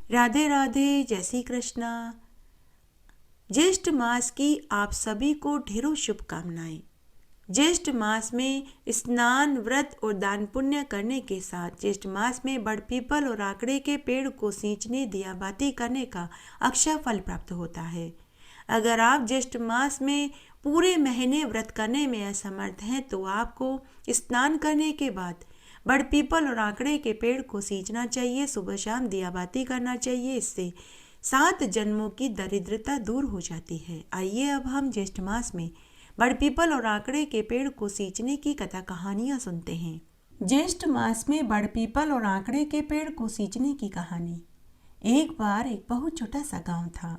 राधे राधे, जय श्री कृष्णा। ज्येष्ठ मास की आप सभी को ढेरों शुभकामनाएं। ज्येष्ठ मास में स्नान, व्रत और दान पुण्य करने के साथ ज्येष्ठ मास में बड़ पीपल और आकड़े के पेड़ को सींचने, दिया बाती करने का अक्षय फल प्राप्त होता है। अगर आप ज्येष्ठ मास में पूरे महीने व्रत करने में असमर्थ हैं तो आपको स्नान करने के बाद बड़ पीपल और आकड़े के पेड़ को सींचना चाहिए, सुबह शाम दिया बाती करना चाहिए। इससे 7 जन्मों की दरिद्रता दूर हो जाती है। आइए अब हम ज्येष्ठ मास में बड़ पीपल और आकड़े के पेड़ को सींचने की कथा कहानियां सुनते हैं। ज्येष्ठ मास में बड़ पीपल और आकड़े के पेड़ को सींचने की कहानी। एक बार एक बहुत छोटा सा गांव था।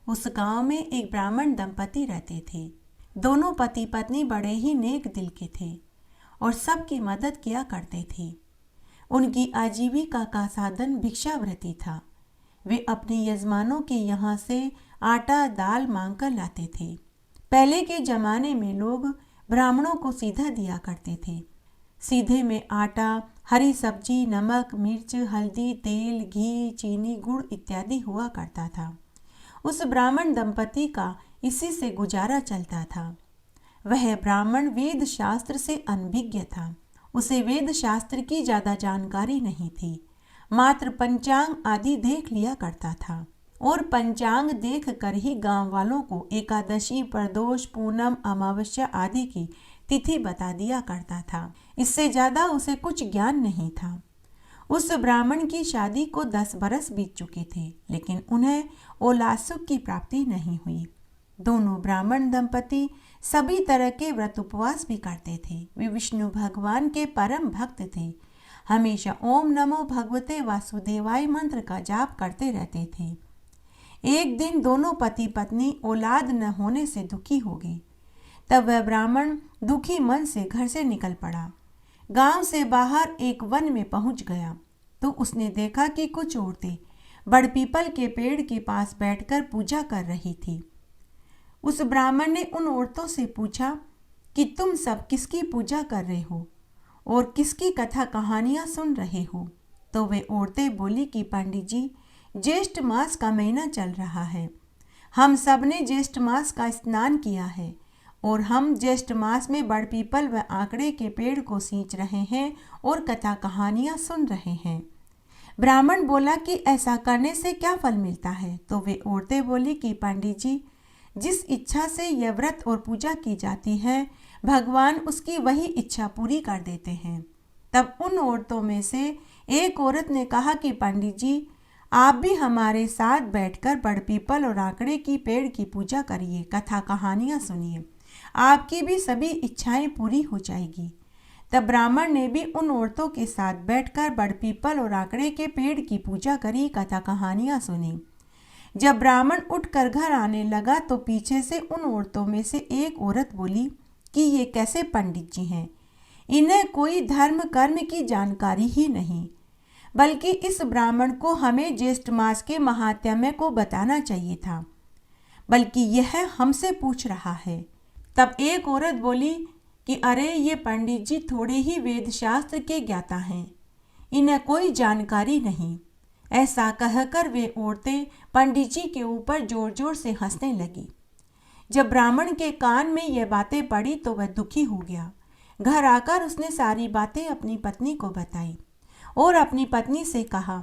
उस गांव में एक ब्राह्मण दंपति रहते थे। दोनों पति पत्नी बड़े ही नेक दिल के थे और सबकी मदद किया करते थे। उनकी आजीविका का साधन भिक्षावृत्ति था। वे अपने यजमानों के यहाँ से आटा दाल मांग कर लाते थे। पहले के जमाने में लोग ब्राह्मणों को सीधा दिया करते थे। सीधे में आटा, हरी सब्जी, नमक, मिर्च, हल्दी, तेल, घी, चीनी, गुड़ इत्यादि हुआ करता था। उस ब्राह्मण दंपति का इसी से गुजारा चलता था। वह ब्राह्मण वेद शास्त्र से अनभिज्ञ था। उसे वेद शास्त्र की ज़्यादा जानकारी नहीं थी। मात्र पंचांग आदि देख लिया करता था और पंचांग देख कर ही गांव वालों को एकादशी, प्रदोष, पूनम, अमावस्या आदि की तिथि बता दिया करता था। इससे ज़्यादा उसे कुछ ज्ञान नहीं था। उस ब्राह्मण की शादी को 10 बरस बीत चुके थे, लेकिन उन्हें औलाद सुख की प्राप्ति नहीं हुई। दोनों ब्राह्मण दंपति सभी तरह के व्रत उपवास भी करते थे। वे विष्णु भगवान के परम भक्त थे। हमेशा ओम नमो भगवते वासुदेवाय मंत्र का जाप करते रहते थे। एक दिन दोनों पति पत्नी औलाद न होने से दुखी हो गए। तब वह ब्राह्मण दुखी मन से घर से निकल पड़ा। गांव से बाहर एक वन में पहुंच गया तो उसने देखा कि कुछ औरतें बड़ पीपल के पेड़ के पास बैठकर पूजा कर रही थी। उस ब्राह्मण ने उन औरतों से पूछा कि तुम सब किसकी पूजा कर रहे हो और किसकी कथा कहानियां सुन रहे हो। तो वे औरतें बोली कि पंडित जी, ज्येष्ठ मास का महीना चल रहा है। हम सब ने ज्येष्ठ मास का स्नान किया है और हम ज्येष्ठ मास में बड़ पीपल व आकड़े के पेड़ को सींच रहे हैं और कथा कहानियां सुन रहे हैं। ब्राह्मण बोला कि ऐसा करने से क्या फल मिलता है। तो वे औरतें बोली कि पंडित जी, जिस इच्छा से यह व्रत और पूजा की जाती है, भगवान उसकी वही इच्छा पूरी कर देते हैं। तब उन औरतों में से एक औरत ने कहा कि पंडित जी, आप भी हमारे साथ बैठकर बड़ पीपल और आकड़े की पेड़ की पूजा करिए, कथा कहानियां सुनिए, आपकी भी सभी इच्छाएं पूरी हो जाएगी। तब ब्राह्मण ने भी उन औरतों के साथ बैठकर बड़ पीपल और आकड़े के पेड़ की पूजा करी, कथा कहानियां सुनी। जब ब्राह्मण उठकर घर आने लगा तो पीछे से उन औरतों में से एक औरत बोली कि ये कैसे पंडित जी हैं, इन्हें कोई धर्म कर्म की जानकारी ही नहीं, बल्कि इस ब्राह्मण को हमें ज्येष्ठ मास के महात्म्य को बताना चाहिए था, बल्कि यह हमसे पूछ रहा है। तब एक औरत बोली कि अरे, ये पंडित जी थोड़े ही वेद शास्त्र के ज्ञाता हैं, इन्हें कोई जानकारी नहीं। ऐसा कहकर वे औरतें पंडित जी के ऊपर जोर जोर से हंसने लगी। जब ब्राह्मण के कान में यह बातें पड़ी तो वह दुखी हो गया। घर आकर उसने सारी बातें अपनी पत्नी को बताई और अपनी पत्नी से कहा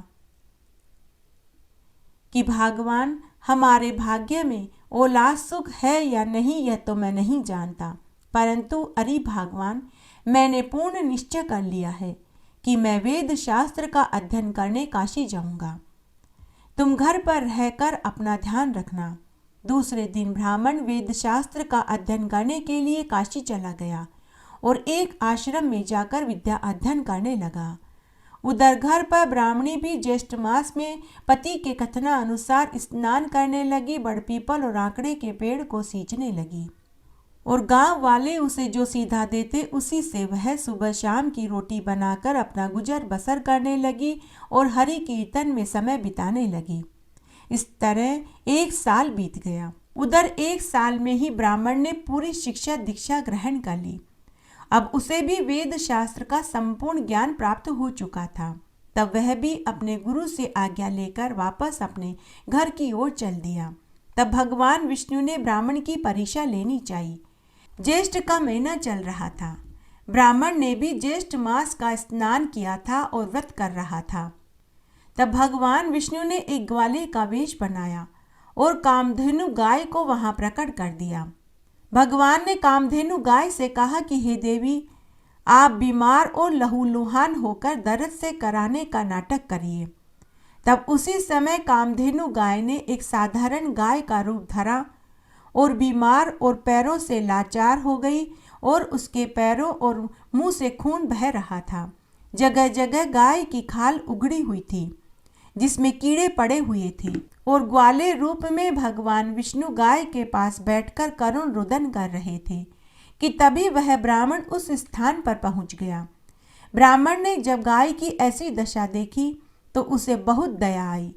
कि भगवान, हमारे भाग्य में औलाद सुख है या नहीं यह तो मैं नहीं जानता, परंतु अरे भगवान, मैंने पूर्ण निश्चय कर लिया है कि मैं वेद शास्त्र का अध्ययन करने काशी जाऊंगा। तुम घर पर रहकर अपना ध्यान रखना। दूसरे दिन ब्राह्मण वेद शास्त्र का अध्ययन करने के लिए काशी चला गया और एक आश्रम में जाकर विद्या अध्ययन करने लगा। उधर घर पर ब्राह्मणी भी ज्येष्ठ मास में पति के कथनानुसार स्नान करने लगी, बड़ पीपल और आकड़े के पेड़ को सींचने लगी और गांव वाले उसे जो सीधा देते उसी से वह सुबह शाम की रोटी बनाकर अपना गुजर बसर करने लगी और हरि कीर्तन में समय बिताने लगी। इस तरह 1 साल बीत गया। उधर 1 साल में ही ब्राह्मण ने पूरी शिक्षा दीक्षा ग्रहण कर ली। अब उसे भी वेद शास्त्र का संपूर्ण ज्ञान प्राप्त हो चुका था। तब वह भी अपने गुरु से आज्ञा लेकर वापस अपने घर की ओर चल दिया। तब भगवान विष्णु ने ब्राह्मण की परीक्षा लेनी चाहिए। ज्येष्ठ का महीना चल रहा था। ब्राह्मण ने भी ज्येष्ठ मास का स्नान किया था और व्रत कर रहा था। तब भगवान विष्णु ने एक ग्वाले का वेश बनाया और कामधेनु गाय को वहां प्रकट कर दिया। भगवान ने कामधेनु गाय से कहा कि हे देवी, आप बीमार और लहूलुहान होकर दर्द से कराने का नाटक करिए। तब उसी समय कामधेनु गाय ने एक साधारण गाय का रूप धरा और बीमार और पैरों से लाचार हो गई और उसके पैरों और मुंह से खून बह रहा था। जगह जगह गाय की खाल उगड़ी हुई थी जिसमें कीड़े पड़े हुए थे और ग्वाले रूप में भगवान विष्णु गाय के पास बैठकर करुण रुदन कर रहे थे कि तभी वह ब्राह्मण उस स्थान पर पहुंच गया। ब्राह्मण ने जब गाय की ऐसी दशा देखी तो उसे बहुत दया आई।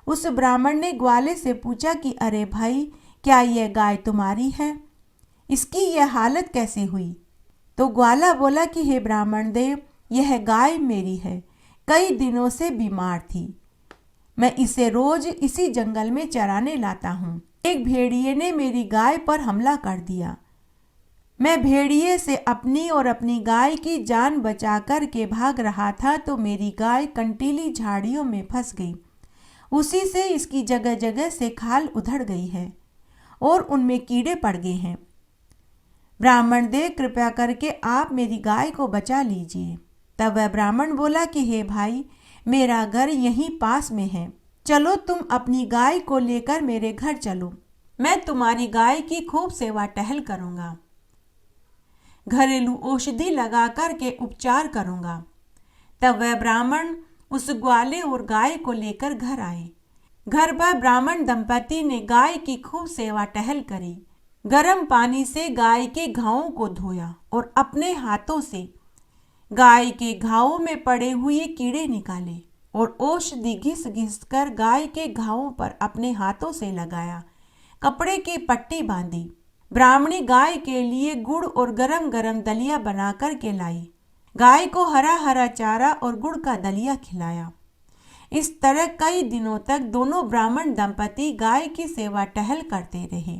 उस ब्राह्मण ने ग्वाले से पूछा कि अरे भाई, क्या यह गाय तुम्हारी है? इसकी यह हालत कैसे हुई? तो ग्वाला बोला कि हे ब्राह्मण देव, यह गाय मेरी है, कई दिनों से बीमार थी। मैं इसे रोज इसी जंगल में चराने लाता हूँ। एक भेड़िए ने मेरी गाय पर हमला कर दिया। मैं भेड़िए से अपनी और अपनी गाय की जान बचा कर के भाग रहा था तो मेरी गाय कंटीली झाड़ियों में फंस गई। उसी से इसकी जगह जगह से खाल उधड़ गई है और उनमें कीड़े पड़ गए हैं। ब्राह्मण देव, कृपया करके आप मेरी गाय को बचा लीजिए। तब वह ब्राह्मण बोला कि हे भाई, मेरा घर यहीं पास में है, चलो तुम अपनी गाय को लेकर मेरे घर चलो। मैं तुम्हारी गाय की खूब सेवा टहल करूँगा, घरेलू औषधि लगा कर के उपचार करूँगा। तब वह ब्राह्मण उस ग्वाले और गाय को लेकर घर आए। घर पर ब्राह्मण दंपति ने गाय की खूब सेवा टहल करी। गर्म पानी से गाय के घावों को धोया और अपने हाथों से गाय के घावों में पड़े हुए कीड़े निकाले और औषधि घिस घिस कर गाय के घावों पर अपने हाथों से लगाया। कपड़े की पट्टी बांधी। ब्राह्मणी गाय के लिए गुड़ और गरम गरम दलिया बना कर के लाई। गाय को हरा हरा चारा और गुड़ का दलिया खिलाया। इस तरह कई दिनों तक दोनों ब्राह्मण दंपति गाय की सेवा टहल करते रहे।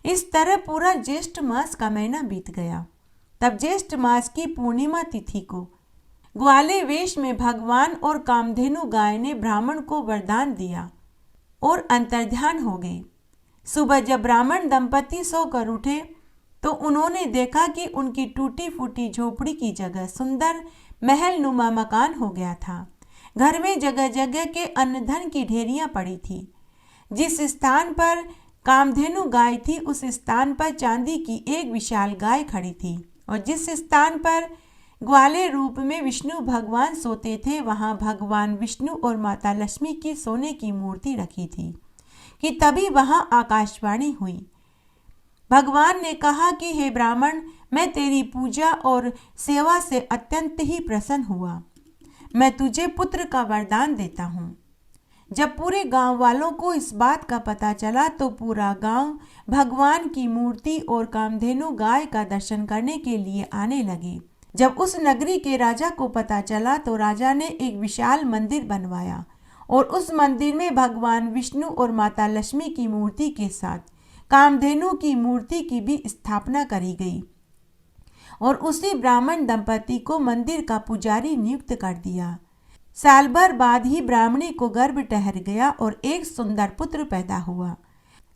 इस तरह पूरा ज्येष्ठ मास का महीना बीत गया। तब ज्येष्ठ मास की पूर्णिमा तिथि को ग्वाले वेश में भगवान और कामधेनु गाय ने ब्राह्मण को वरदान दिया और अंतर्ध्यान हो गए। सुबह जब ब्राह्मण दंपति सोकर उठे तो उन्होंने देखा कि उनकी टूटी फूटी झोपड़ी की जगह सुंदर महल नुमा मकान हो गया था। घर में जगह जगह के अन्न धन की ढेरियां पड़ी थी। जिस स्थान पर कामधेनु गाय थी उस स्थान पर चांदी की एक विशाल गाय खड़ी थी और जिस स्थान पर ग्वाले रूप में विष्णु भगवान सोते थे वहां भगवान विष्णु और माता लक्ष्मी की सोने की मूर्ति रखी थी कि तभी वहां आकाशवाणी हुई। भगवान ने कहा कि हे ब्राह्मण, मैं तेरी पूजा और सेवा से अत्यंत ही प्रसन्न हुआ। मैं तुझे पुत्र का वरदान देता हूँ। जब पूरे गांव वालों को इस बात का पता चला तो पूरा गांव भगवान की मूर्ति और कामधेनु गाय का दर्शन करने के लिए आने लगे। जब उस नगरी के राजा को पता चला तो राजा ने एक विशाल मंदिर बनवाया और उस मंदिर में भगवान विष्णु और माता लक्ष्मी की मूर्ति के साथ कामधेनु की मूर्ति की भी स्थापना करी गई और उसी ब्राह्मण दंपति को मंदिर का पुजारी नियुक्त कर दिया। साल भर बाद ही ब्राह्मणी को गर्भ ठहर गया और एक सुंदर पुत्र पैदा हुआ।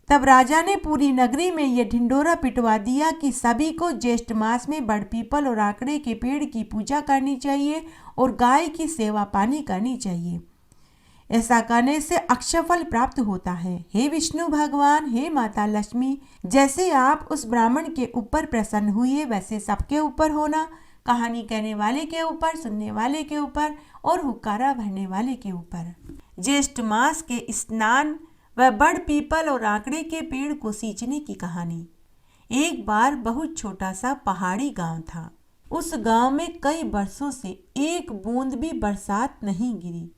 तब राजा ने पूरी नगरी में यह ढिंडोरा पिटवा दिया कि सभी को ज्येष्ठ मास में बड़ पीपल और आकड़े के पेड़ की पूजा करनी चाहिए और गाय की सेवा पानी करनी चाहिए। ऐसा करने से अक्षयफल प्राप्त होता है। हे विष्णु भगवान, हे माता लक्ष्मी, जैसे आप उस ब्राह्मण के ऊपर प्रसन्न हुए वैसे सबके ऊपर होना। कहानी कहने वाले के ऊपर, सुनने वाले के ऊपर और हुक्कारा भरने वाले के ऊपर। ज्येष्ठ मास के स्नान व बड़ पीपल और आकड़े के पेड़ को सींचने की कहानी। एक बार बहुत छोटा सा पहाड़ी गांव था। उस गांव में कई बरसों से एक बूंद भी बरसात नहीं गिरी,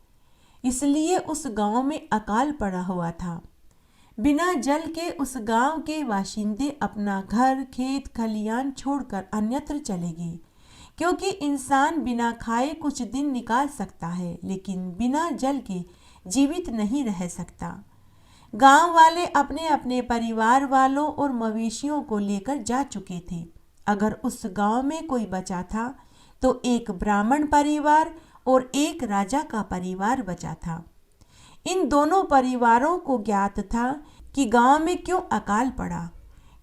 इसलिए उस गांव में अकाल पड़ा हुआ था। बिना जल के उस गांव के बाशिंदे अपना घर, खेत, खलियान छोड़कर अन्यत्र चले गए क्योंकि इंसान बिना खाए कुछ दिन निकाल सकता है, लेकिन बिना जल के जीवित नहीं रह सकता। गांव वाले अपने अपने परिवार वालों और मवेशियों को लेकर जा चुके थे। अगर उस गांव में कोई बचा था तो एक ब्राह्मण परिवार और एक राजा का परिवार बचा था। इन दोनों परिवारों को ज्ञात था कि गांव में क्यों अकाल पड़ा,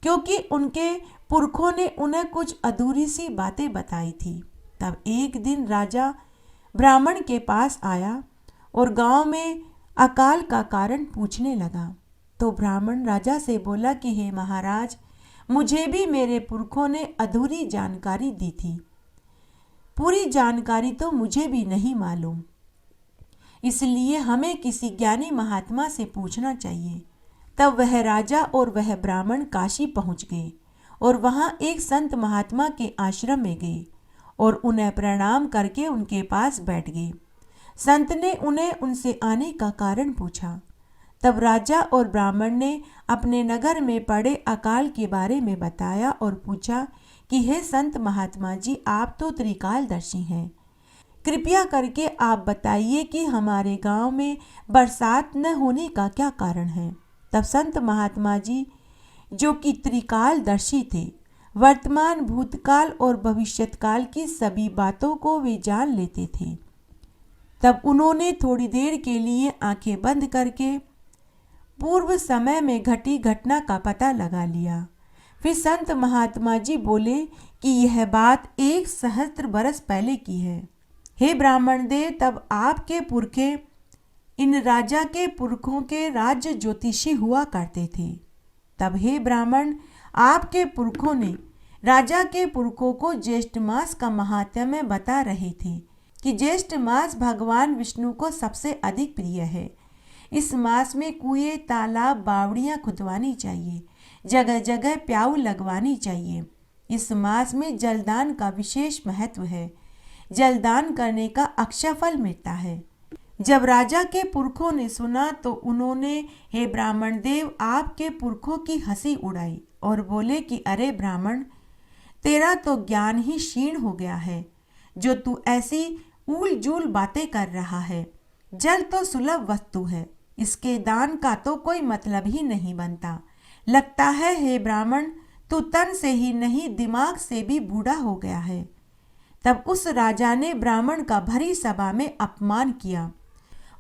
क्योंकि उनके पुरखों ने उन्हें कुछ अधूरी सी बातें बताई थी। तब एक दिन राजा ब्राह्मण के पास आया और गांव में अकाल का कारण पूछने लगा। तो ब्राह्मण राजा से बोला कि हे महाराज, मुझे भी मेरे पुरखों ने अधूरी जानकारी दी थी, पूरी जानकारी तो मुझे भी नहीं मालूम, इसलिए हमें किसी ज्ञानी महात्मा से पूछना चाहिए। तब वह राजा और वह ब्राह्मण काशी पहुंच गए और वहां एक संत महात्मा के आश्रम में गए और उन्हें प्रणाम करके उनके पास बैठ गए। संत ने उन्हें उनसे आने का कारण पूछा। तब राजा और ब्राह्मण ने अपने नगर में पड़े अकाल के बारे में बताया और पूछा कि हे संत महात्मा जी, आप तो त्रिकालदर्शी हैं, कृपया करके आप बताइए कि हमारे गांव में बरसात न होने का क्या कारण है। तब संत महात्मा जी, जो कि त्रिकालदर्शी थे, वर्तमान, भूतकाल और भविष्यत्काल की सभी बातों को वे जान लेते थे। तब उन्होंने थोड़ी देर के लिए आंखें बंद करके पूर्व समय में घटी घटना का पता लगा लिया। फिर संत महात्मा जी बोले कि यह बात 1 सहस्त्र बरस पहले की है। हे ब्राह्मण देव, तब आपके पुरखे इन राजा के पुरखों के राज्य ज्योतिषी हुआ करते थे। तब हे ब्राह्मण, आपके पुरखों ने राजा के पुरखों को ज्येष्ठ मास का महात्म्य बता रहे थे कि ज्येष्ठ मास भगवान विष्णु को सबसे अधिक प्रिय है। इस मास में कुएं, तालाब, बावड़ियां खुदवानी चाहिए, जगह जगह प्याऊ लगवानी चाहिए। इस मास में जलदान का विशेष महत्व है। जलदान करने का अक्षय फल मिलता है। जब राजा के पुरखों ने सुना तो उन्होंने हे ब्राह्मण देव, आपके पुरखों की हंसी उड़ाई और बोले कि अरे ब्राह्मण, तेरा तो ज्ञान ही क्षीण हो गया है, जो तू ऐसी ऊल जूल बातें कर रहा है। जल तो सुलभ वस्तु है, इसके दान का तो कोई मतलब ही नहीं बनता। लगता है हे ब्राह्मण, तू तन से ही नहीं दिमाग से भी बूढ़ा हो गया है। तब उस राजा ने ब्राह्मण का भरी सभा में अपमान किया।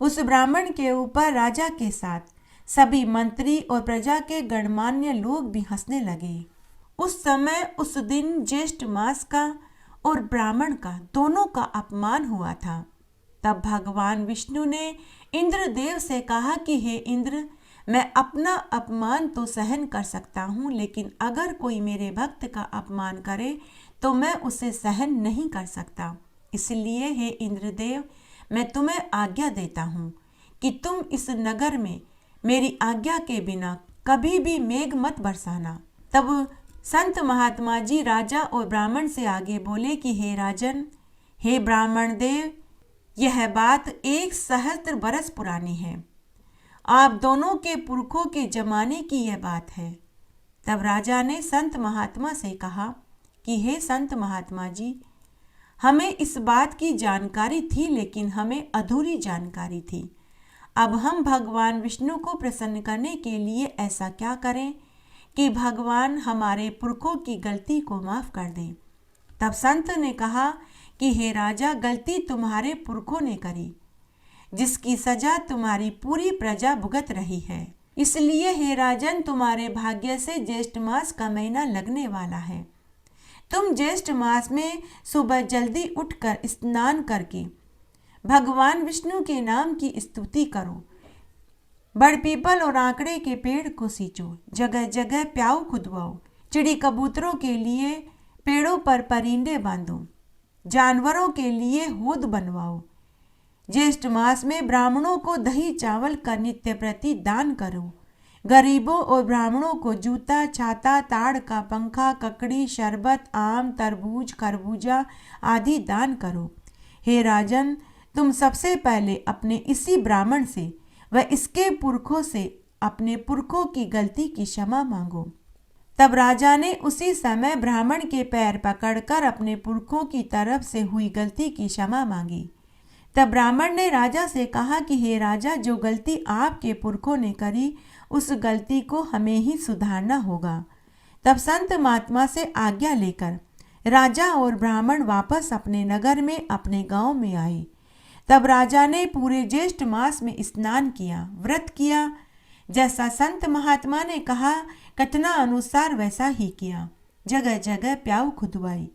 उस ब्राह्मण के ऊपर राजा के साथ सभी मंत्री और प्रजा के गणमान्य लोग भी हंसने लगे। उस समय उस दिन ज्येष्ठ मास का और ब्राह्मण का दोनों का अपमान हुआ था। तब भगवान विष्णु ने इंद्रदेव से कहा कि हे इंद्र, मैं अपना अपमान तो सहन कर सकता हूँ, लेकिन अगर कोई मेरे भक्त का अपमान करे तो मैं उसे सहन नहीं कर सकता। इसलिए हे इंद्रदेव, मैं तुम्हें आज्ञा देता हूँ कि तुम इस नगर में मेरी आज्ञा के बिना कभी भी मेघ मत बरसाना। तब संत महात्मा जी राजा और ब्राह्मण से आगे बोले कि हे राजन, हे ब्राह्मण देव, यह बात 1 सहस्त्र बरस पुरानी है। आप दोनों के पुरखों के जमाने की यह बात है। तब राजा ने संत महात्मा से कहा कि हे संत महात्मा जी, हमें इस बात की जानकारी थी, लेकिन हमें अधूरी जानकारी थी। अब हम भगवान विष्णु को प्रसन्न करने के लिए ऐसा क्या करें कि भगवान हमारे पुरखों की गलती को माफ कर दें। तब संत ने कहा कि हे राजा, गलती तुम्हारे पुरखों ने करी, जिसकी सजा तुम्हारी पूरी प्रजा भुगत रही है। इसलिए हे राजन, तुम्हारे भाग्य से ज्येष्ठ मास का महीना लगने वाला है। तुम ज्येष्ठ मास में सुबह जल्दी उठकर स्नान करके भगवान विष्णु के नाम की स्तुति करो, बड़ पीपल और आंकड़े के पेड़ को सींचो, जगह जगह प्याऊ खुदवाओ, चिड़ी कबूतरों के लिए पेड़ों पर परिंदे बांधो, जानवरों के लिए होद बनवाओ। ज्येष्ठ मास में ब्राह्मणों को दही चावल का नित्य प्रति दान करो। गरीबों और ब्राह्मणों को जूता, छाता, ताड़ का पंखा, ककड़ी, शरबत, आम, तरबूज, खरबूजा आदि दान करो। हे राजन, तुम सबसे पहले अपने इसी ब्राह्मण से व इसके पुरखों से अपने पुरखों की गलती की क्षमा मांगो। तब राजा ने उसी समय ब्राह्मण के पैर पकड़कर अपने पुरखों की तरफ से हुई गलती की क्षमा मांगी। तब ब्राह्मण ने राजा से कहा कि हे राजा, जो गलती आपके पुरखों ने करी उस गलती को हमें ही सुधारना होगा। तब संत महात्मा से आज्ञा लेकर राजा और ब्राह्मण वापस अपने नगर में, अपने गांव में आए। तब राजा ने पूरे ज्येष्ठ मास में स्नान किया, व्रत किया। जैसा संत महात्मा ने कहा कथना अनुसार वैसा ही किया। जगह जगह प्याऊ खुदवाई,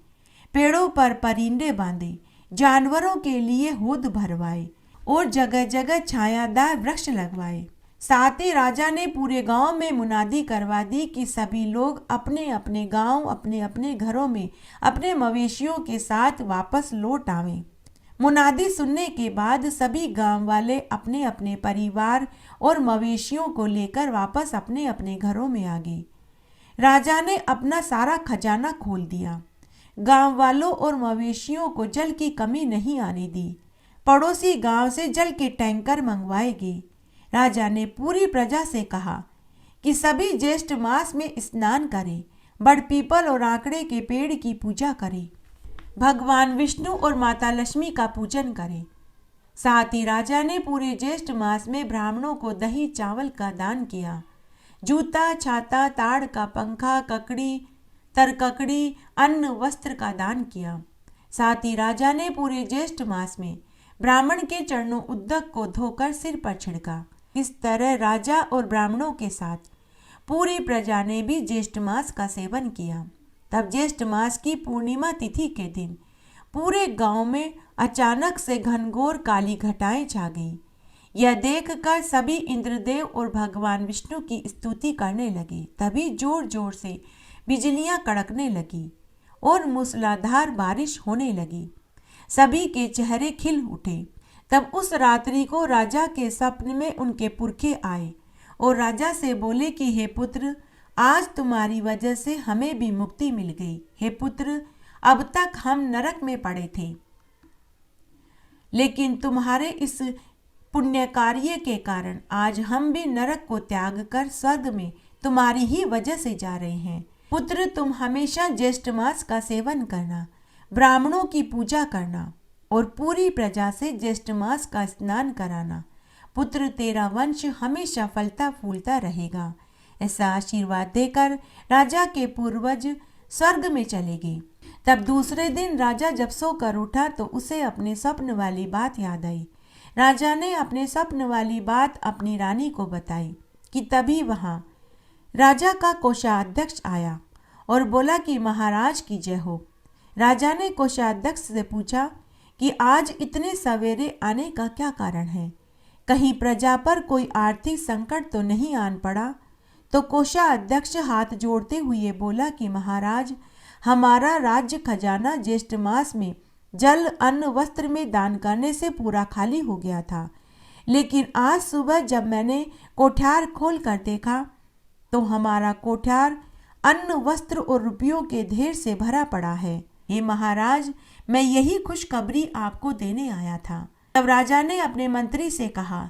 पेड़ों पर परिंदे बांधे, जानवरों के लिए होद भरवाए और जगह जगह छायादार वृक्ष लगवाए। साथ ही राजा ने पूरे गांव में मुनादी करवा दी कि सभी लोग अपने अपने गांव, अपने अपने घरों में अपने मवेशियों के साथ वापस लौट आवें। मुनादी सुनने के बाद सभी गांव वाले अपने अपने परिवार और मवेशियों को लेकर वापस अपने अपने घरों में आ गए। राजा ने अपना सारा खजाना खोल दिया। गांव वालों और मवेशियों को जल की कमी नहीं आने दी। पड़ोसी गांव से जल के टैंकर मंगवाए गए। राजा ने पूरी प्रजा से कहा कि सभी ज्येष्ठ मास में स्नान करें, बड़ पीपल और आंकड़े के पेड़ की पूजा करें, भगवान विष्णु और माता लक्ष्मी का पूजन करें। साथ ही राजा ने पूरे ज्येष्ठ मास में ब्राह्मणों को दही चावल का दान किया। जूता, छाता, ताड़ का पंखा, ककड़ी, तरककड़ी, अन्न, वस्त्र का दान किया। साथ ही राजा ने पूरे ज्येष्ठ मास में ब्राह्मण के चरणों उद्दक को धोकर सिर पर छिड़का। इस तरह राजा और ब्राह्मणों के साथ पूरी प्रजा ने भी ज्येष्ठ मास का सेवन किया। तब ज्येष्ठ मास की पूर्णिमा तिथि के दिन पूरे गांव में अचानक से घनघोर काली घटाएं छा गई। यह देखकर सभी इंद्रदेव और भगवान विष्णु की स्तुति करने लगे। तभी जोर जोर से बिजलियां कड़कने लगी और मूसलाधार बारिश होने लगी। सभी के चेहरे खिल उठे। तब उस रात्रि को राजा के स्वप्न में उनके पुरखे आए और राजा से बोले कि हे पुत्र, आज तुम्हारी वजह से हमें भी मुक्ति मिल गई। हे पुत्र, अब तक हम नरक में पड़े थे, लेकिन तुम्हारे इस पुण्य कार्य के कारण आज हम भी नरक को त्याग कर स्वर्ग में तुम्हारी ही वजह से जा रहे हैं। पुत्र, तुम हमेशा ज्येष्ठ मास का सेवन करना, ब्राह्मणों की पूजा करना और पूरी प्रजा से ज्येष्ठ मास का स्नान कराना। पुत्र, तेरा वंश हमेशा फलता फूलता रहेगा। ऐसा आशीर्वाद देकर राजा के पूर्वज स्वर्ग में चले गए। तब दूसरे दिन राजा जब सोकर उठा तो उसे अपने स्वप्न वाली बात याद आई। राजा ने अपने स्वप्न वाली बात अपनी रानी को बताई कि तभी वहाँ राजा का कोषाध्यक्ष आया और बोला कि महाराज की जय हो। राजा ने कोषाध्यक्ष से पूछा कि आज इतने सवेरे आने का क्या कारण है? कहीं प्रजा पर कोई आर्थिक संकट तो नहीं आन पड़ा? तो कोषाध्यक्ष हाथ जोड़ते हुए बोला कि महाराज, हमारा राज्य खजाना ज्येष्ठ मास में जल, अन्न, वस्त्र में दान करने से पूरा खाली हो गया था, लेकिन आज सुबह जब मैंने कोठार खोल कर देखा तो हमारा कोठार अन्न, वस्त्र और रुपयों के ढेर से भरा पड़ा है। हे महाराज, मैं यही खुशखबरी आपको देने आया था। तब राजा ने अपने मंत्री से कहा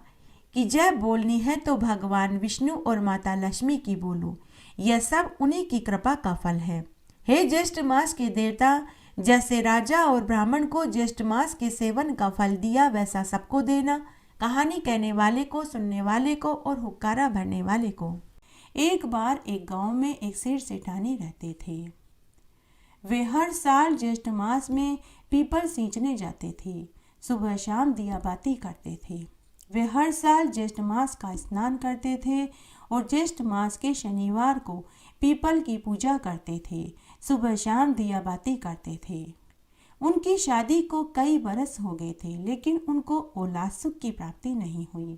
कि जय बोलनी है तो भगवान विष्णु और माता लक्ष्मी की बोलो, यह सब उन्हीं की कृपा का फल है। हे ज्येष्ठ मास के देवता, जैसे राजा और ब्राह्मण को ज्येष्ठ मास के सेवन का फल दिया वैसा सबको देना, कहानी कहने वाले को, सुनने वाले को और हुक्कारा भरने वाले को। एक बार एक गांव में एक सेठ सेठानी रहते थे। वे हर साल ज्येष्ठ मास में पीपल सींचने जाते थे। सुबह शाम दिया बाती करते थे। वे हर साल ज्येष्ठ मास का स्नान करते थे और ज्येष्ठ मास के शनिवार को पीपल की पूजा करते थे। सुबह शाम दिया बाती करते थे। उनकी शादी को कई बरस हो गए थे, लेकिन उनको औलाद सुख की प्राप्ति नहीं हुई।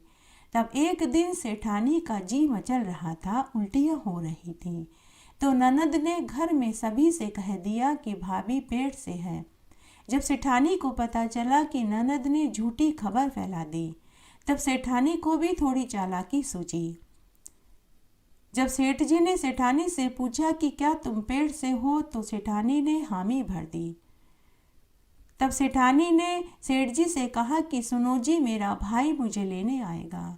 तब एक दिन सेठानी का जी मचल रहा था, उल्टियाँ हो रही थी, तो ननद ने घर में सभी से कह दिया कि भाभी पेट से है। जब सेठानी को पता चला कि ननद ने झूठी खबर फैला दी, तब सेठानी को भी थोड़ी चालाकी सूझी। जब सेठ जी ने सेठानी से पूछा कि क्या तुम पेट से हो, तो सेठानी ने हामी भर दी। तब सेठानी ने सेठ जी से कहा कि सुनो जी, मेरा भाई मुझे लेने आएगा।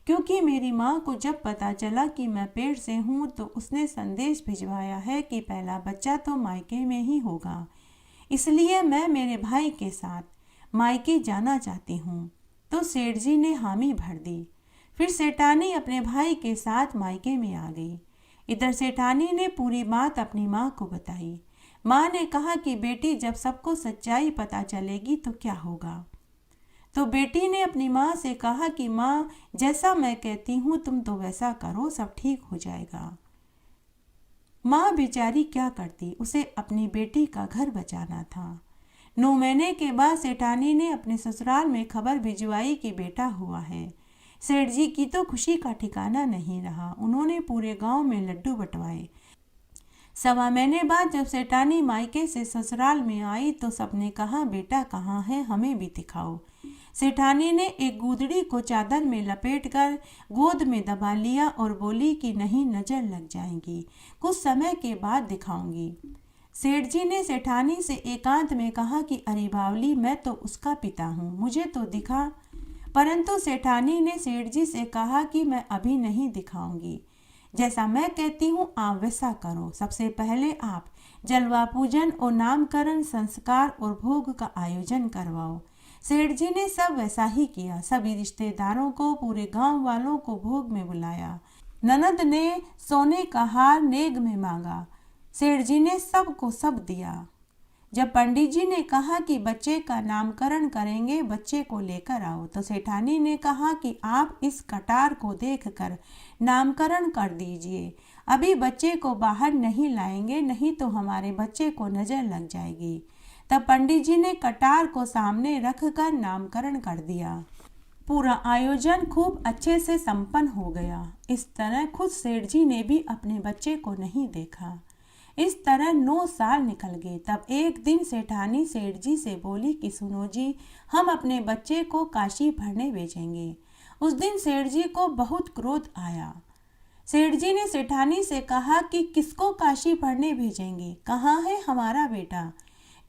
क्योंकि मेरी माँ को जब पता चला कि मैं पेट से हूँ तो उसने संदेश भिजवाया है कि पहला बच्चा तो मायके में ही होगा, इसलिए मैं मेरे भाई के साथ मायके जाना चाहती हूँ। तो सेठ जी ने हामी भर दी। फिर सेठानी अपने भाई के साथ मायके में आ गई। इधर सेठानी ने पूरी बात अपनी माँ को बताई। माँ ने कहा कि बेटी, जब सबको सच्चाई पता चलेगी तो क्या होगा। तो बेटी ने अपनी माँ से कहा कि माँ, जैसा मैं कहती हूँ तुम तो वैसा करो, सब ठीक हो जाएगा। माँ बेचारी क्या करती, उसे अपनी बेटी का घर बचाना था। 9 महीने के बाद सेठानी ने अपने ससुराल में खबर भिजवाई कि बेटा हुआ है। सेठ जी की तो खुशी का ठिकाना नहीं रहा। उन्होंने पूरे गांव में लड्डू बंटवाए। 1.25 महीने बाद जब सेठानी मायके से ससुराल में आई तो सबने कहा, बेटा कहाँ है, हमें भी दिखाओ। सेठानी ने एक गूदड़ी को चादर में लपेटकर गोद में दबा लिया और बोली कि नहीं, नजर लग जाएगी, कुछ समय के बाद दिखाऊंगी। सेठ जी ने सेठानी से एकांत में कहा कि अरे बावली, मैं तो उसका पिता हूँ, मुझे तो दिखा। परंतु सेठानी ने सेठ जी से कहा कि मैं अभी नहीं दिखाऊंगी, जैसा मैं कहती हूँ आप वैसा करो। सबसे पहले आप जलवा पूजन और नामकरण संस्कार और भोग का आयोजन करवाओ। सेठ जी ने सब वैसा ही किया। सभी रिश्तेदारों को, पूरे गांव वालों को भोग में बुलाया। ननद ने सोने का हार नेग में मांगा। सेठ जी ने सबको सब दिया। जब पंडित जी ने कहा कि बच्चे का नामकरण करेंगे, बच्चे को लेकर आओ, तो सेठानी ने कहा कि आप इस कटार को देखकर नामकरण कर दीजिए। अभी बच्चे को बाहर नहीं लाएंगे, नहीं तो हमारे बच्चे को नजर लग जाएगी। तब पंडित जी ने कटार को सामने रखकर नामकरण कर दिया। पूरा आयोजन खूब अच्छे से संपन्न हो गया। इस तरह खुद सेठ जी ने भी अपने बच्चे को नहीं देखा। इस तरह 9 साल निकल गए। तब एक दिन सेठानी सेठ जी से बोली कि सुनो जी, हम अपने बच्चे को काशी पढ़ने भेजेंगे। उस दिन सेठ जी को बहुत क्रोध आया। सेठ जी ने सेठानी से कहा कि किसको काशी पढ़ने भेजेंगे, कहाँ है हमारा बेटा,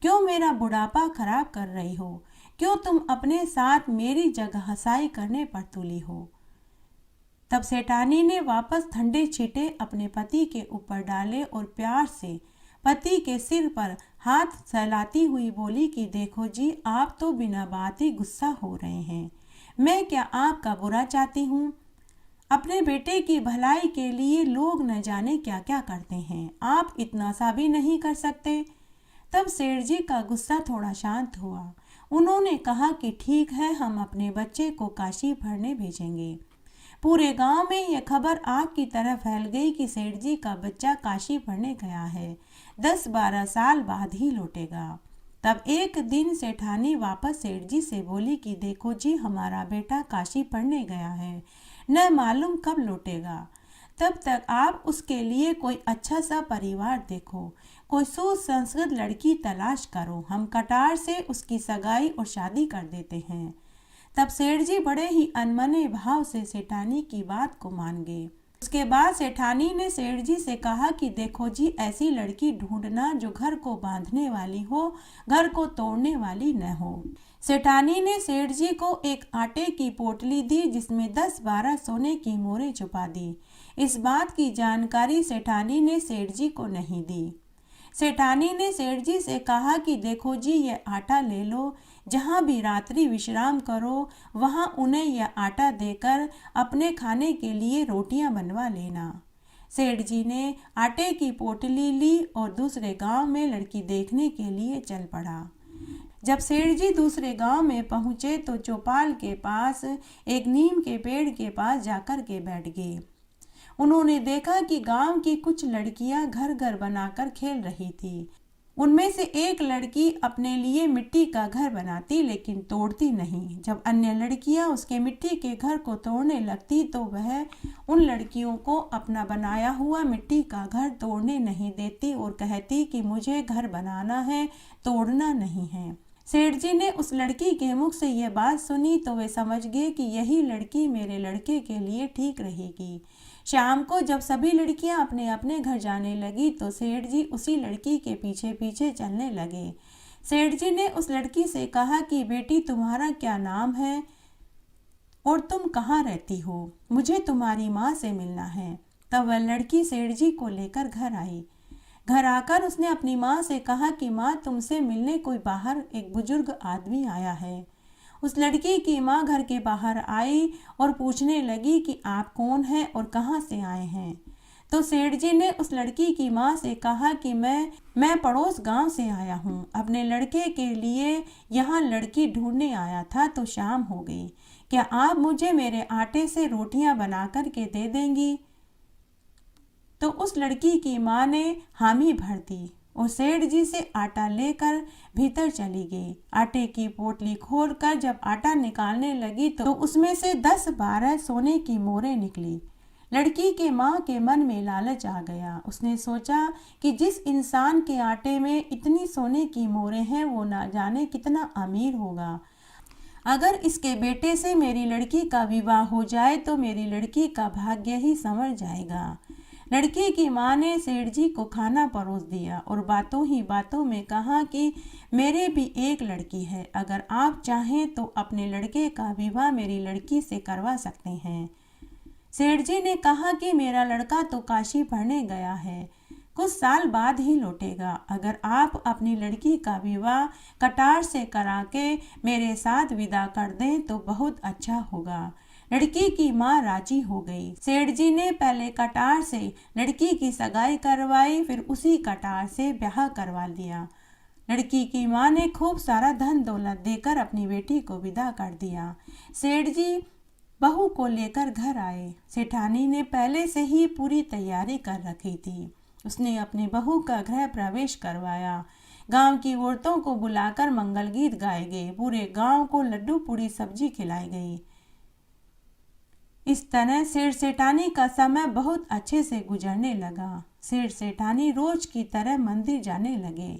क्यों मेरा बुढ़ापा खराब कर रही हो, क्यों तुम अपने साथ मेरी जगह हसाई करने पर तुली हो। तब सेठानी ने वापस ठंडे छींटे अपने पति के ऊपर डाले और प्यार से पति के सिर पर हाथ सहलाती हुई बोली कि देखो जी, आप तो बिना बात ही गुस्सा हो रहे हैं। मैं क्या आपका बुरा चाहती हूँ? अपने बेटे की भलाई के लिए लोग न जाने क्या क्या करते हैं, आप इतना सा भी नहीं कर सकते। तब सेठ जी का गुस्सा थोड़ा शांत हुआ। उन्होंने कहा कि ठीक है, हम अपने बच्चे को काशी पढ़ने भेजेंगे। पूरे गांव में यह खबर आग की तरह फैल गई कि सेठ जी का बच्चा काशी पढ़ने गया है, 10-12 साल बाद ही लौटेगा। तब एक दिन सेठानी वापस सेठ जी से बोली कि देखो जी, हमारा बेटा काशी पढ़ने गया है, न मालूम कब लौटेगा। तब तक आप उसके लिए कोई अच्छा सा परिवार देखो, कोई सुसंस्कृत लड़की तलाश करो, हम कटार से उसकी सगाई और शादी कर देते हैं। तब सेठ जी बड़े ही अनमने भाव से सेठानी की बात को मान गए। उसके बाद सेठानी ने सेठ जी से कहा कि देखो जी, ऐसी लड़की ढूंढना जो घर को बांधने वाली हो, घर को तोड़ने वाली न हो। सेठानी ने सेठ जी को एक आटे की पोटली दी जिसमें 10-12 सोने की मोहरें छुपा दी। इस बात की जानकारी सेठानी ने सेठ जी को नहीं दी। सेठानी ने सेठ जी से कहा कि देखो जी, ये आटा ले लो, जहाँ भी रात्रि विश्राम करो वहाँ उन्हें यह आटा देकर अपने खाने के लिए रोटियां बनवा लेना। सेठ जी ने आटे की पोटली ली और दूसरे गांव में लड़की देखने के लिए चल पड़ा। जब सेठ जी दूसरे गांव में पहुंचे तो चौपाल के पास एक नीम के पेड़ के पास जाकर के बैठ गए। उन्होंने देखा कि गांव की कुछ लड़कियां घर घर बनाकर खेल रही थी। उनमें से एक लड़की अपने लिए मिट्टी का घर बनाती लेकिन तोड़ती नहीं। जब अन्य लड़कियां उसके मिट्टी के घर को तोड़ने लगती तो वह उन लड़कियों को अपना बनाया हुआ मिट्टी का घर तोड़ने नहीं देती और कहती कि मुझे घर बनाना है, तोड़ना नहीं है। सेठ जी ने उस लड़की के मुख से यह बात सुनी तो वे समझ गए कि यही लड़की मेरे लड़के के लिए ठीक रहेगी। शाम को जब सभी लड़कियां अपने अपने घर जाने लगी तो सेठ जी उसी लड़की के पीछे पीछे चलने लगे। सेठ जी ने उस लड़की से कहा कि बेटी, तुम्हारा क्या नाम है? और तुम कहाँ रहती हो? मुझे तुम्हारी माँ से मिलना है। तब वह लड़की सेठ जी को लेकर घर आई। घर आकर उसने अपनी माँ से कहा कि माँ, तुमसे मिलने कोई बाहर एक बुजुर्ग आदमी आया है। उस लड़की की माँ घर के बाहर आई और पूछने लगी कि आप कौन हैं और कहाँ से आए हैं। तो सेठ जी ने उस लड़की की माँ से कहा कि मैं पड़ोस गांव से आया हूँ, अपने लड़के के लिए यहाँ लड़की ढूंढने आया था तो शाम हो गई। क्या आप मुझे मेरे आटे से रोटियां बना कर के दे देंगी? तो उस लड़की की माँ ने हामी भर दी और सेठ जी से आटा लेकर भीतर चली गई। आटे की पोटली खोलकर जब आटा निकालने लगी तो उसमें से 10-12 सोने की मोहरें निकली। लड़की के माँ के मन में लालच आ गया। उसने सोचा कि जिस इंसान के आटे में इतनी सोने की मोहरें हैं वो ना जाने कितना अमीर होगा। अगर इसके बेटे से मेरी लड़की का विवाह हो जाए तो मेरी लड़की का भाग्य ही संवर जाएगा। लड़की की माँ ने सेठ जी को खाना परोस दिया और बातों ही बातों में कहा कि मेरे भी एक लड़की है, अगर आप चाहें तो अपने लड़के का विवाह मेरी लड़की से करवा सकते हैं। सेठ जी ने कहा कि मेरा लड़का तो काशी पढ़ने गया है, कुछ साल बाद ही लौटेगा। अगर आप अपनी लड़की का विवाह कटार से करा के मेरे साथ विदा कर दें तो बहुत अच्छा होगा। लड़की की माँ राजी हो गई। सेठ जी ने पहले कटार से लड़की की सगाई करवाई, फिर उसी कटार से ब्याह करवा दिया। लड़की की माँ ने खूब सारा धन दौलत देकर अपनी बेटी को विदा कर दिया। सेठ जी बहू को लेकर घर आए। सेठानी ने पहले से ही पूरी तैयारी कर रखी थी। उसने अपनी बहू का गृह प्रवेश करवाया। गांव की औरतों को बुलाकर मंगल गीत गाए गए। पूरे गांव को लड्डू पूड़ी सब्जी खिलाई गई। इस तरह सेठ सेठानी का समय बहुत अच्छे से गुजरने लगा। सेठ सेठानी रोज की तरह मंदिर जाने लगे।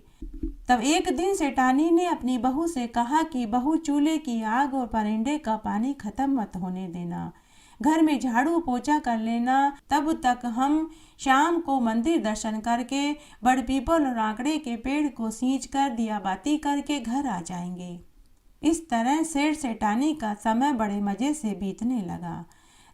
तब एक दिन सेठानी ने अपनी बहू से कहा कि बहू, चूल्हे की आग और परिंदे का पानी खत्म मत होने देना, घर में झाड़ू पोछा कर लेना। तब तक हम शाम को मंदिर दर्शन करके बड़ पीपल और आंकड़े के पेड़ को सींच कर दिया बाती करके घर आ जाएंगे। इस तरह सेठ सेठानी का समय बड़े मजे से बीतने लगा।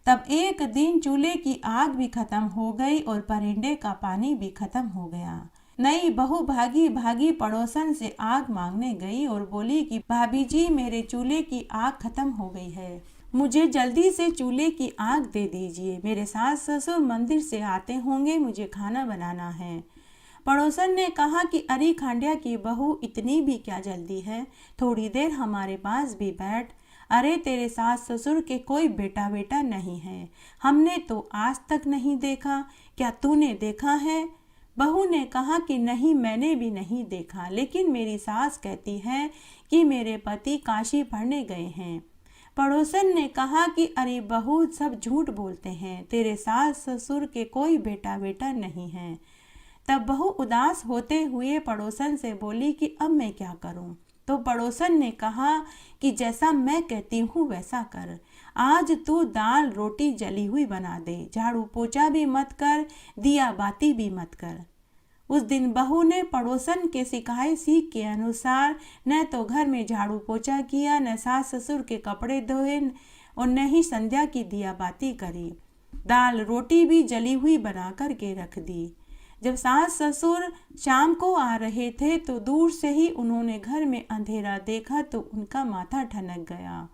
तब एक दिन चूल्हे की आग भी खत्म हो गई और परिंदे का पानी भी खत्म हो गया। नई बहू भागी भागी पड़ोसन से आग मांगने गई और बोली कि भाभी जी, मेरे चूल्हे की आग खत्म हो गई है, मुझे जल्दी से चूल्हे की आग दे दीजिए। मेरे सास ससुर मंदिर से आते होंगे, मुझे खाना बनाना है। पड़ोसन ने कहा कि अरे खांडिया की बहू, इतनी भी क्या जल्दी है, थोड़ी देर हमारे पास भी बैठ। अरे तेरे सास ससुर के कोई बेटा बेटा नहीं है, हमने तो आज तक नहीं देखा, क्या तूने देखा है? बहू ने कहा कि नहीं, मैंने भी नहीं देखा, लेकिन मेरी सास कहती है कि मेरे पति काशी पढ़ने गए हैं। पड़ोसन ने कहा कि अरे बहू, सब झूठ बोलते हैं, तेरे सास ससुर के कोई बेटा बेटा नहीं है। तब बहू उदास होते हुए पड़ोसन से बोली कि अब मैं क्या करूं? तो पड़ोसन ने कहा कि जैसा मैं कहती हूँ वैसा कर। आज तू दाल रोटी जली हुई बना दे, झाड़ू पोछा भी मत कर, दिया बाती भी मत कर। उस दिन बहू ने पड़ोसन के सिखाए सीख के अनुसार न तो घर में झाड़ू पोछा किया, न सास ससुर के कपड़े धोए और न ही संध्या की दिया बाती करी। दाल रोटी भी जली हुई बना कर के रख दी। जब सास ससुर शाम को आ रहे थे तो दूर से ही उन्होंने घर में अंधेरा देखा तो उनका माथा ठनक गया।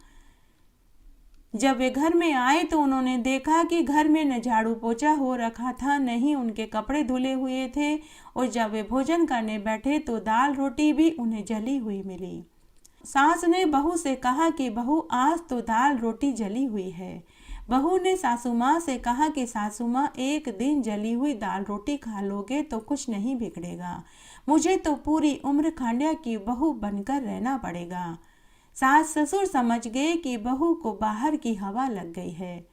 जब वे घर में आए तो उन्होंने देखा कि घर में न झाड़ू पोछा हो रखा था, न ही उनके कपड़े धुले हुए थे, और जब वे भोजन करने बैठे तो दाल रोटी भी उन्हें जली हुई मिली। सास ने बहू से कहा कि बहू, आज तो दाल रोटी जली हुई है। बहू ने सासू माँ से कहा कि सासू माँ, एक दिन जली हुई दाल रोटी खा लोगे तो कुछ नहीं बिगड़ेगा, मुझे तो पूरी उम्र खांडिया की बहू बनकर रहना पड़ेगा। सास ससुर समझ गए कि बहू को बाहर की हवा लग गई है।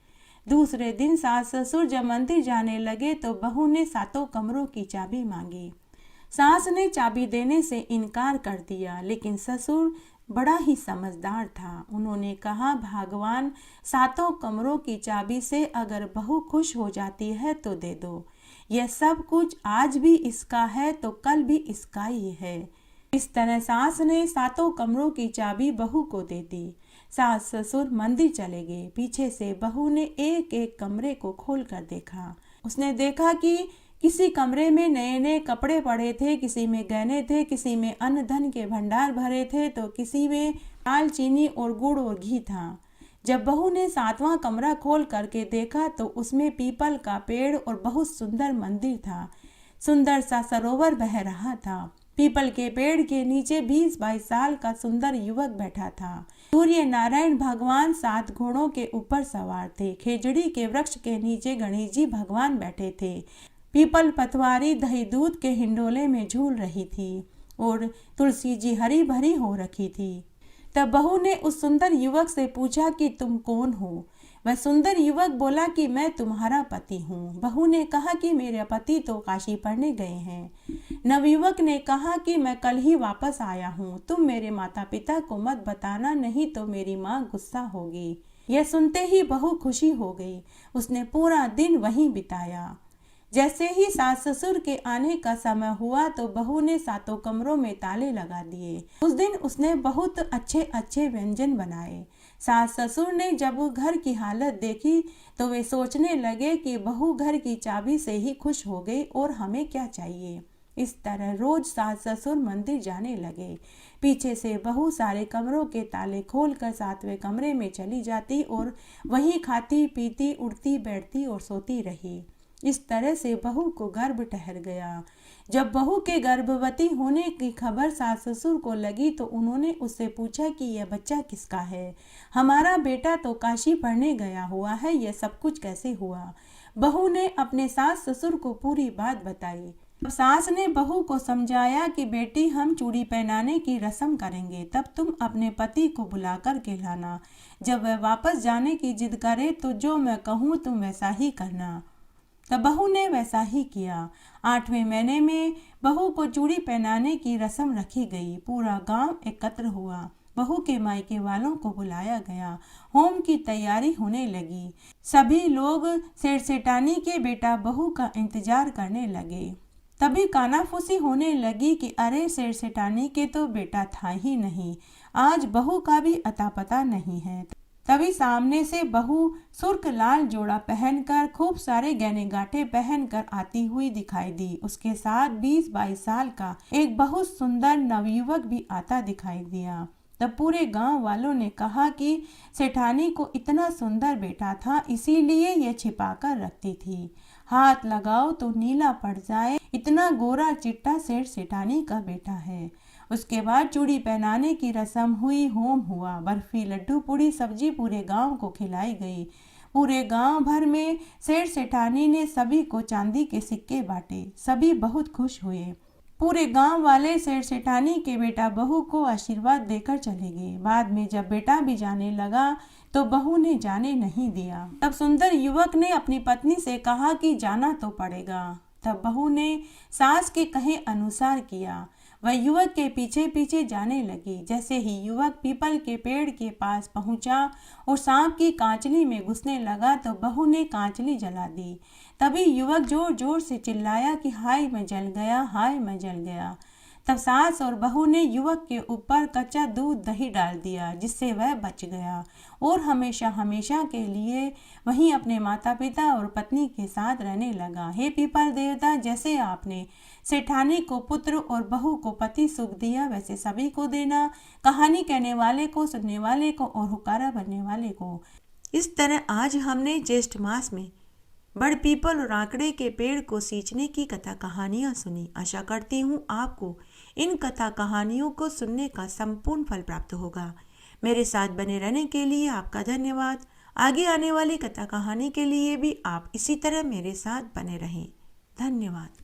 दूसरे दिन सास ससुर जब मंदिर जाने लगे तो बहू ने 7 कमरों की चाबी मांगी। सास ने चाबी देने से इनकार कर दिया, लेकिन ससुर बड़ा ही समझदार था। उन्होंने कहा, भगवान, 7 कमरों की चाबी से अगर बहू खुश हो जाती है तो दे दो। यह सब कुछ आज भी इसका है तो कल भी इसका ही है। इस तरह सास ने 7 कमरों की चाबी बहू को दे दी। सास ससुर मंदिर चले गए। पीछे से बहू ने एक एक कमरे को खोल कर देखा। उसने देखा कि किसी कमरे में नए नए कपड़े पड़े थे, किसी में गहने थे, किसी में अन्न धन के भंडार भरे थे, तो किसी में दाल चीनी और गुड़ और घी था। जब बहू ने 7वां कमरा खोल करके देखा तो उसमें पीपल का पेड़ और बहुत सुंदर मंदिर था। सुंदर सा सरोवर बह रहा था। पीपल के पेड़ के नीचे 20-22 साल का सुंदर युवक बैठा था। सूर्य नारायण भगवान 7 घोड़ों के ऊपर सवार थे। खेजड़ी के वृक्ष के नीचे गणेश जी भगवान बैठे थे। पीपल पतवारी दही दूध के हिंडोले में झूल रही थी और तुलसी जी हरी भरी हो रखी थी। तब बहू ने उस सुंदर युवक से पूछा कि तुम कौन हो? वह सुंदर युवक बोला कि मैं तुम्हारा पति हूँ। बहू ने कहा कि मेरे पति तो काशी पढ़ने गए हैं। नवयुवक ने कहा कि मैं कल ही वापस आया हूँ, तुम मेरे माता पिता को मत बताना, नहीं तो मेरी माँ गुस्सा होगी। यह सुनते ही बहू खुशी हो गई। उसने पूरा दिन वहीं बिताया। जैसे ही सास ससुर के आने का समय हुआ तो बहू ने 7 कमरों में ताले लगा दिए। उस दिन उसने बहुत अच्छे अच्छे व्यंजन बनाए। सास ससुर ने जब घर की हालत देखी तो वे सोचने लगे कि बहू घर की चाबी से ही खुश हो गई और हमें क्या चाहिए। इस तरह रोज सास ससुर मंदिर जाने लगे। पीछे से बहू सारे कमरों के ताले खोलकर 7वें कमरे में चली जाती और वहीं खाती पीती उठती बैठती और सोती रही। इस तरह से बहू को गर्भ ठहर गया। जब बहू के गर्भवती होने की खबर सास ससुर को लगी तो उन्होंने उससे पूछा कि यह बच्चा किसका है? हमारा बेटा तो काशी पढ़ने गया हुआ है, यह सब कुछ कैसे हुआ? बहू ने अपने सास ससुर को पूरी बात बताई। अब सास ने बहू को समझाया कि बेटी, हम चूड़ी पहनाने की रस्म करेंगे, तब तुम अपने पति को बुला कर के लाना। जब वह वापस जाने की जिद करे तो जो मैं कहूँ तुम वैसा ही करना। तब बहू ने वैसा ही किया। 8वें महीने में बहू को चूड़ी पहनाने की रस्म रखी गई। पूरा गांव एकत्र हुआ। बहू के मायके वालों को बुलाया गया। होम की तैयारी होने लगी। सभी लोग सेठ सेठानी के बेटा बहू का इंतजार करने लगे। तभी कानाफूसी होने लगी कि अरे, सेठ सेठानी के तो बेटा था ही नहीं, आज बहू का भी अता पता नहीं है। तभी सामने से बहू सुर्ख लाल जोड़ा पहनकर, खूब सारे गहने गांठे पहनकर आती हुई दिखाई दी। उसके साथ 20-22 साल का एक बहुत सुंदर नवयुवक भी आता दिखाई दिया। तब पूरे गांव वालों ने कहा कि सेठानी को इतना सुंदर बेटा था, इसीलिए यह छिपाकर रखती थी। हाथ लगाओ तो नीला पड़ जाए, इतना गोरा चिट्टा सेठ सेठानी का बेटा है। उसके बाद चूड़ी पहनाने की रस्म हुई, होम हुआ। बर्फी, लड्डू, पूड़ी, सब्जी पूरे गांव को खिलाई गई। पूरे गांव भर में सेठ सेठानी ने सभी को चांदी के सिक्के बांटे। सभी बहुत खुश हुए। पूरे गांव वाले सेठ सेठानी के बेटा बहू को आशीर्वाद देकर चले गए। बाद में जब बेटा भी जाने लगा तो बहू ने जाने नहीं दिया। तब सुंदर युवक ने अपनी पत्नी से कहा कि जाना तो पड़ेगा। तब बहू ने सास के कहे अनुसार किया। वह युवक के पीछे पीछे जाने लगी। जैसे ही युवक पीपल के पेड़ के पास पहुंचा और सांप की कांचली में घुसने लगा तो बहू ने कांचली जला दी। तभी युवक जोर जोर से चिल्लाया कि हाय मैं जल गया, हाय मैं जल गया। तब सास और बहू ने युवक के ऊपर कच्चा दूध दही डाल दिया, जिससे वह बच गया और हमेशा हमेशा के लिए वहीं अपने माता पिता और पत्नी के साथ रहने लगा। हे पीपल देवता, जैसे आपने सेठानी को पुत्र और बहू को पति सुख दिया, वैसे सभी को देना, कहानी कहने वाले को, सुनने वाले को और हुक्कारा बनने वाले को। इस तरह आज हमने ज्येष्ठ मास में बड़ पीपल और आंकड़े के पेड़ को सींचने की कथा कहानियाँ सुनी। आशा करती हूँ आपको इन कथा कहानियों को सुनने का संपूर्ण फल प्राप्त होगा। मेरे साथ बने रहने के लिए आपका धन्यवाद। आगे आने वाली कथा कहानी के लिए भी आप इसी तरह मेरे साथ बने रहें। धन्यवाद।